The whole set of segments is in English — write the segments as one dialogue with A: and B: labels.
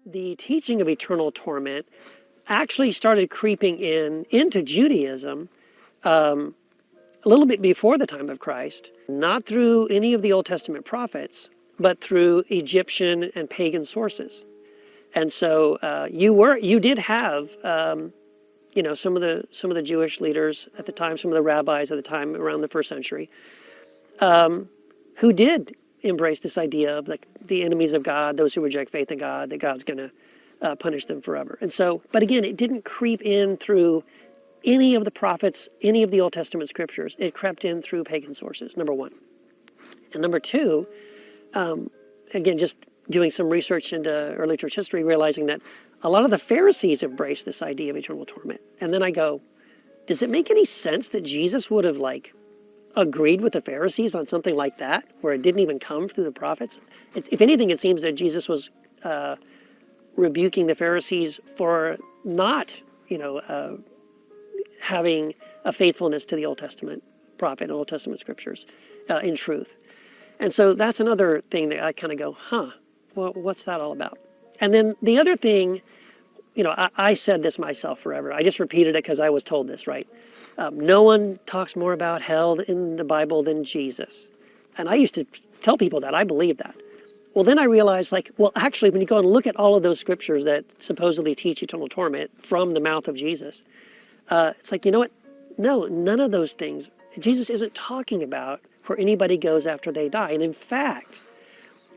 A: the teaching of eternal torment actually started creeping into Judaism a little bit before the time of Christ, not through any of the Old Testament prophets, but through Egyptian and pagan sources. And so you did have some of the Jewish leaders at the time, some of the rabbis at the time around the first century, who did embrace this idea of the enemies of God, those who reject faith in God, that God's going to punish them forever. And so, but again, it didn't creep in through any of the prophets, any of the Old Testament scriptures. It crept in through pagan sources, number one. And number two, again, just doing some research into early church history, realizing that a lot of the Pharisees embraced this idea of eternal torment. And then I go, does it make any sense that Jesus would have agreed with the Pharisees on something like that, where it didn't even come through the prophets? If anything, it seems that Jesus was rebuking the Pharisees for not, having a faithfulness to the Old Testament prophet and Old Testament scriptures in truth. And so that's another thing that I kind of go, well, what's that all about? And then the other thing, I said this myself forever. I just repeated it because I was told this, right? No one talks more about hell in the Bible than Jesus. And I used to tell people that. I believe that. Well, then I realized, actually, when you go and look at all of those scriptures that supposedly teach eternal torment from the mouth of Jesus, it's you know what? No, none of those things. Jesus isn't talking about where anybody goes after they die. And in fact,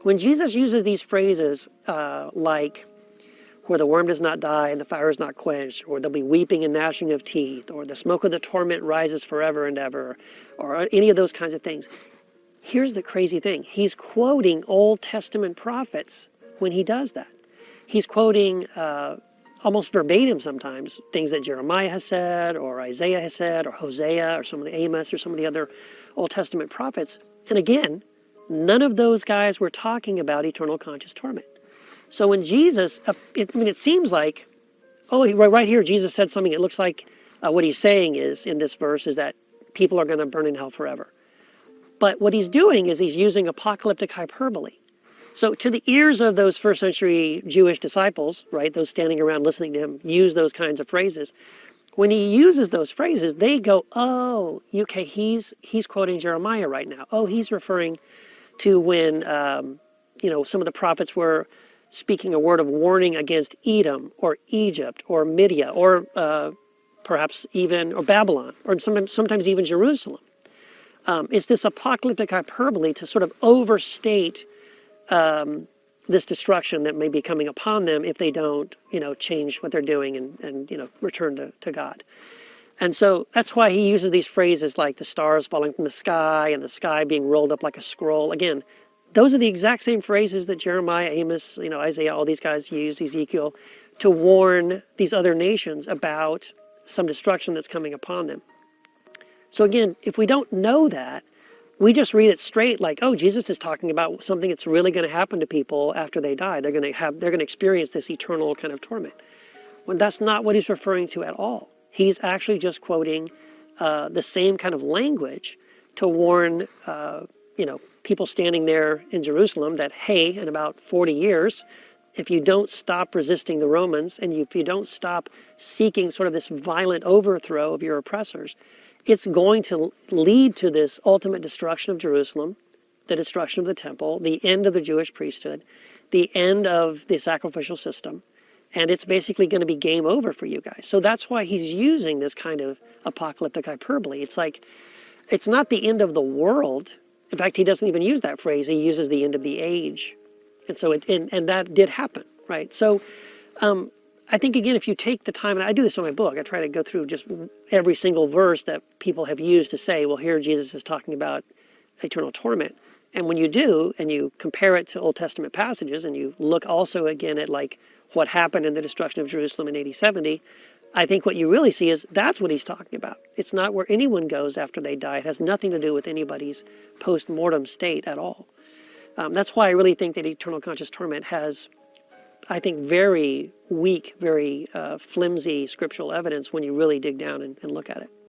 A: when Jesus uses these phrases like where the worm does not die and the fire is not quenched, or there'll be weeping and gnashing of teeth, or the smoke of the torment rises forever and ever, or any of those kinds of things, here's the crazy thing. He's quoting Old Testament prophets when he does that. He's quoting almost verbatim sometimes things that Jeremiah has said, or Isaiah has said, or Hosea, or some of the Amos, or some of the other Old Testament prophets. And again, none of those guys were talking about eternal conscious torment. So when Jesus, it seems like, right here, Jesus said something. It looks like what he's saying is, in this verse, is that people are going to burn in hell forever. But what he's doing is he's using apocalyptic hyperbole. So to the ears of those first century Jewish disciples, right, those standing around listening to him use those kinds of phrases, when he uses those phrases, they go, oh, okay, he's quoting Jeremiah right now. Oh, he's referring to when, some of the prophets were speaking a word of warning against Edom or Egypt or Midia or perhaps even, or Babylon, or sometimes even Jerusalem. It's this apocalyptic hyperbole to sort of overstate this destruction that may be coming upon them if they don't, change what they're doing and return to God. And so that's why he uses these phrases like the stars falling from the sky and the sky being rolled up like a scroll. Again, those are the exact same phrases that Jeremiah, Amos, Isaiah, all these guys use, Ezekiel, to warn these other nations about some destruction that's coming upon them. So again, if we don't know that, we just read it straight like, oh, Jesus is talking about something that's really going to happen to people after they die. They're going to experience this eternal kind of torment. When that's not what he's referring to at all. He's actually just quoting the same kind of language to warn, people standing there in Jerusalem that, hey, in about 40 years, if you don't stop resisting the Romans and if you don't stop seeking sort of this violent overthrow of your oppressors, it's going to lead to this ultimate destruction of Jerusalem, the destruction of the temple, the end of the Jewish priesthood, the end of the sacrificial system, and it's basically going to be game over for you guys. So that's why he's using this kind of apocalyptic hyperbole. It's like, it's not the end of the world. In fact, he doesn't even use that phrase. He uses the end of the age. And so and that did happen, right? So I think, again, if you take the time, and I do this in my book, I try to go through just every single verse that people have used to say, well, here Jesus is talking about eternal torment. And when you do, and you compare it to Old Testament passages, and you look also again at what happened in the destruction of Jerusalem in AD 70, I think what you really see is that's what he's talking about. It's not where anyone goes after they die. It has nothing to do with anybody's post-mortem state at all. That's why I really think that eternal conscious torment has, I think, very weak, very flimsy scriptural evidence when you really dig down and look at it.